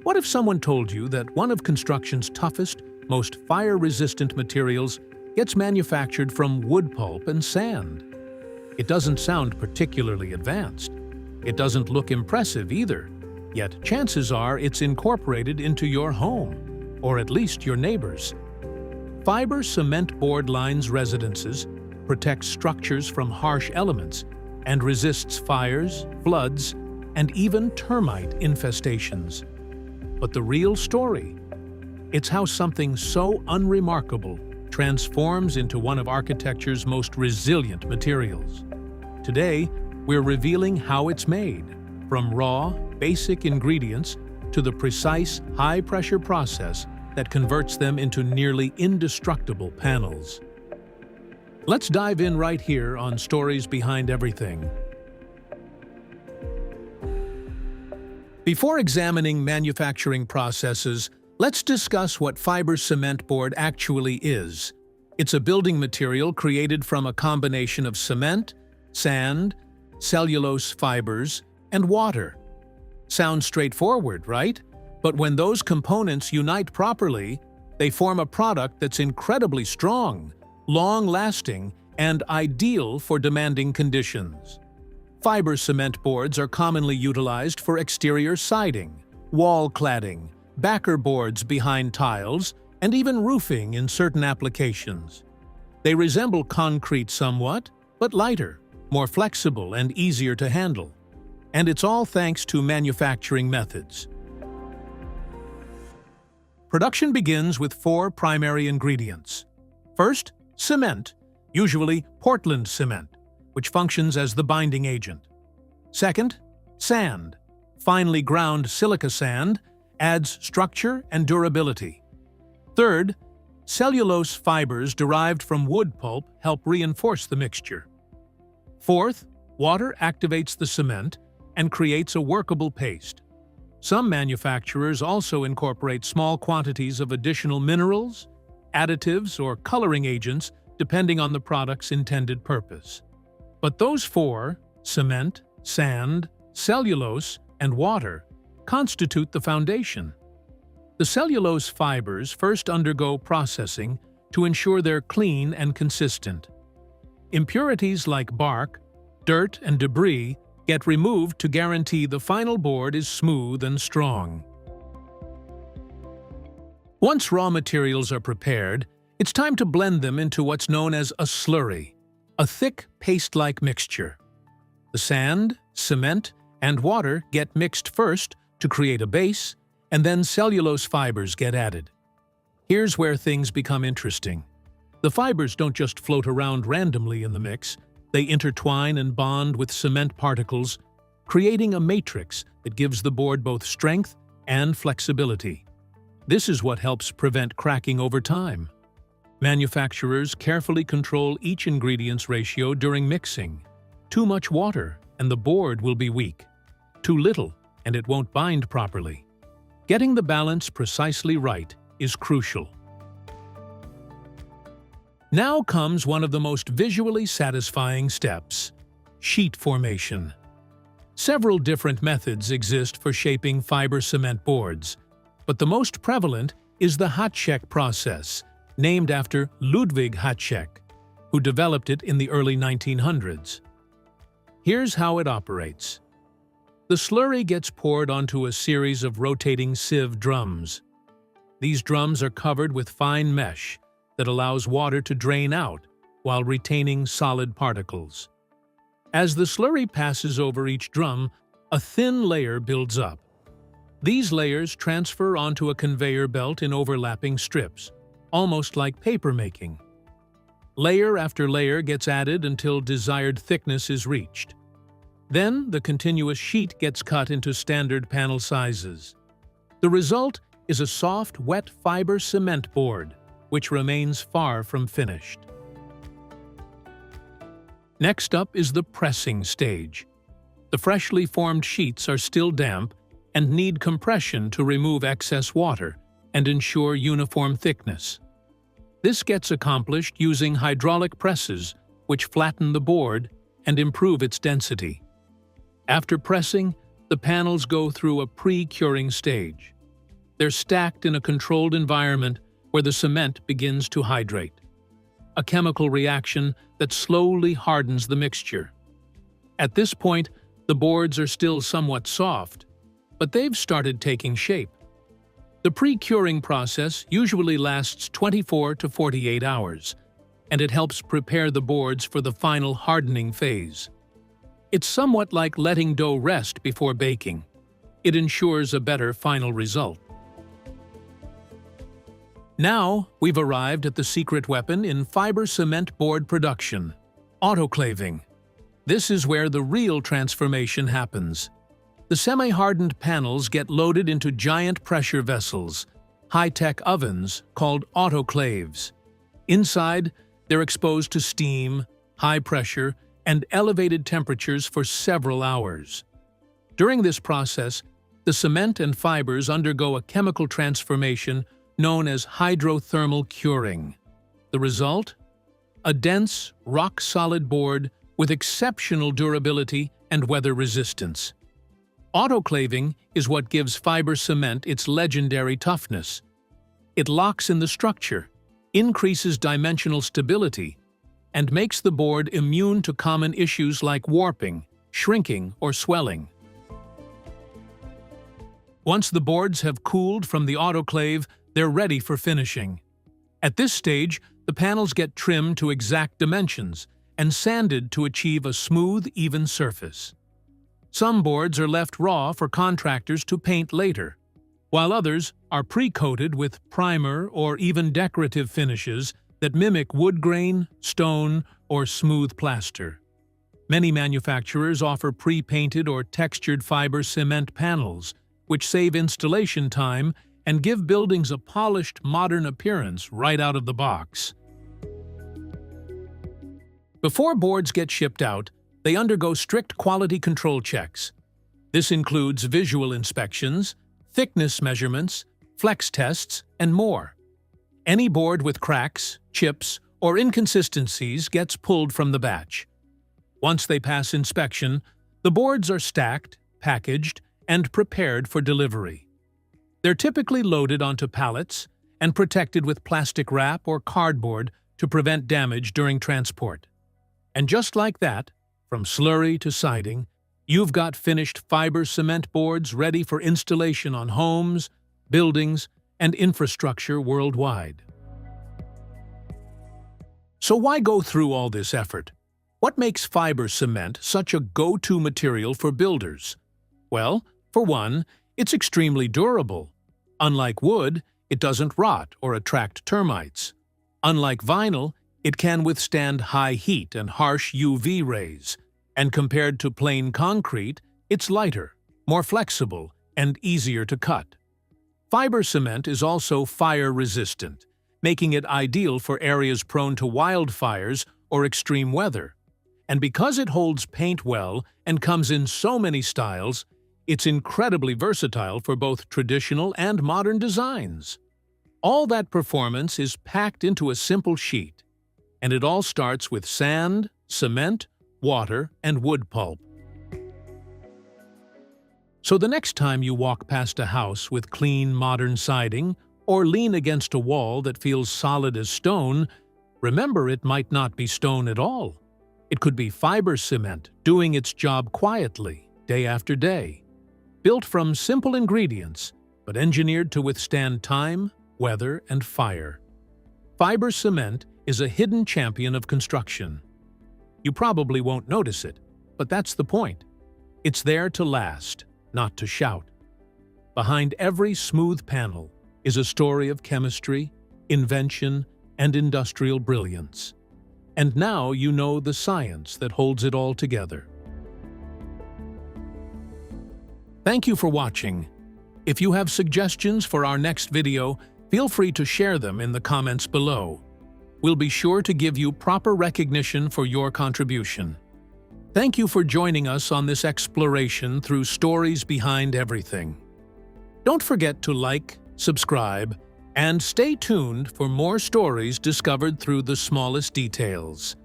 What if someone told you that one of construction's toughest, most fire-resistant materials gets manufactured from wood pulp and sand? It doesn't sound particularly advanced. It doesn't look impressive either, yet chances are it's incorporated into your home, or at least your neighbor's. Fiber cement board lines residences, protects structures from harsh elements, and resists fires, floods, and even termite infestations. But the real story? It's how something so unremarkable transforms into one of architecture's most resilient materials. Today, we're revealing how it's made, from raw, basic ingredients to the precise, high-pressure process that converts them into nearly indestructible panels. Let's dive in right here on Stories Behind Everything. Before examining manufacturing processes, let's discuss what fiber cement board actually is. It's a building material created from a combination of cement, sand, cellulose fibers, and water. Sounds straightforward, right? But when those components unite properly, they form a product that's incredibly strong, long-lasting, and ideal for demanding conditions. Fiber cement boards are commonly utilized for exterior siding, wall cladding, backer boards behind tiles, and even roofing in certain applications. They resemble concrete somewhat, but lighter, more flexible, and easier to handle. And it's all thanks to manufacturing methods. Production begins with 4 primary ingredients. First, cement, usually Portland cement, which functions as the binding agent. Second, sand, finely ground silica sand, adds structure and durability. Third, cellulose fibers derived from wood pulp help reinforce the mixture. Fourth, water activates the cement and creates a workable paste. Some manufacturers also incorporate small quantities of additional minerals, additives, or coloring agents depending on the product's intended purpose. But those 4, cement, sand, cellulose, and water, constitute the foundation. The cellulose fibers first undergo processing to ensure they're clean and consistent. Impurities like bark, dirt, and debris get removed to guarantee the final board is smooth and strong. Once raw materials are prepared, it's time to blend them into what's known as a slurry, a thick paste-like mixture. The sand, cement, and water get mixed first to create a base, and then cellulose fibers get added. Here's where things become interesting. The fibers don't just float around randomly in the mix. They intertwine and bond with cement particles, creating a matrix that gives the board both strength and flexibility. This is what helps prevent cracking over time. Manufacturers carefully control each ingredient's ratio during mixing. Too much water, and the board will be weak. Too little, and it won't bind properly. Getting the balance precisely right is crucial. Now comes one of the most visually satisfying steps: sheet formation. Several different methods exist for shaping fiber cement boards, but the most prevalent is the Hatschek process, named after Ludwig Hatschek, who developed it in the early 1900s. Here's how it operates. The slurry gets poured onto a series of rotating sieve drums. These drums are covered with fine mesh that allows water to drain out while retaining solid particles. As the slurry passes over each drum, a thin layer builds up. These layers transfer onto a conveyor belt in overlapping strips, almost like paper making. Layer after layer gets added until desired thickness is reached. Then the continuous sheet gets cut into standard panel sizes. The result is a soft, wet fiber cement board, which remains far from finished. Next up is the pressing stage. The freshly formed sheets are still damp and need compression to remove excess water and ensure uniform thickness. This gets accomplished using hydraulic presses, which flatten the board and improve its density. After pressing, the panels go through a pre-curing stage. They're stacked in a controlled environment where the cement begins to hydrate, a chemical reaction that slowly hardens the mixture. At this point, the boards are still somewhat soft, but they've started taking shape. The pre-curing process usually lasts 24 to 48 hours, and it helps prepare the boards for the final hardening phase. It's somewhat like letting dough rest before baking. It ensures a better final result. Now, we've arrived at the secret weapon in fiber cement board production: autoclaving. This is where the real transformation happens. The semi-hardened panels get loaded into giant pressure vessels, high-tech ovens called autoclaves. Inside, they're exposed to steam, high pressure, and elevated temperatures for several hours. During this process, the cement and fibers undergo a chemical transformation known as hydrothermal curing. The result? A dense, rock-solid board with exceptional durability and weather resistance. Autoclaving is what gives fiber cement its legendary toughness. It locks in the structure, increases dimensional stability, and makes the board immune to common issues like warping, shrinking, or swelling. Once the boards have cooled from the autoclave, they're ready for finishing. At this stage, the panels get trimmed to exact dimensions and sanded to achieve a smooth, even surface. Some boards are left raw for contractors to paint later, while others are pre-coated with primer or even decorative finishes that mimic wood grain, stone, or smooth plaster. Many manufacturers offer pre-painted or textured fiber cement panels, which save installation time and give buildings a polished, modern appearance right out of the box. Before boards get shipped out, they undergo strict quality control checks. This includes visual inspections, thickness measurements, flex tests, and more. Any board with cracks, chips, or inconsistencies gets pulled from the batch. Once they pass inspection, the boards are stacked, packaged, and prepared for delivery. They're typically loaded onto pallets and protected with plastic wrap or cardboard to prevent damage during transport. And just like that, from slurry to siding, you've got finished fiber cement boards ready for installation on homes, buildings, and infrastructure worldwide. So why go through all this effort? What makes fiber cement such a go-to material for builders? Well, for one, it's extremely durable. Unlike wood, it doesn't rot or attract termites. Unlike vinyl, it can withstand high heat and harsh UV rays. And compared to plain concrete, it's lighter, more flexible, and easier to cut. Fiber cement is also fire-resistant, making it ideal for areas prone to wildfires or extreme weather. And because it holds paint well and comes in so many styles, it's incredibly versatile for both traditional and modern designs. All that performance is packed into a simple sheet, and it all starts with sand, cement, water, and wood pulp. So the next time you walk past a house with clean, modern siding, or lean against a wall that feels solid as stone, remember it might not be stone at all. It could be fiber cement doing its job quietly, day after day. Built from simple ingredients, but engineered to withstand time, weather, and fire. Fiber cement is a hidden champion of construction. You probably won't notice it, but that's the point. It's there to last, not to shout. Behind every smooth panel is a story of chemistry, invention, and industrial brilliance. And now you know the science that holds it all together. Thank you for watching. If you have suggestions for our next video, feel free to share them in the comments below. We'll be sure to give you proper recognition for your contribution. Thank you for joining us on this exploration through stories behind everything. Don't forget to like, subscribe, and stay tuned for more stories discovered through the smallest details.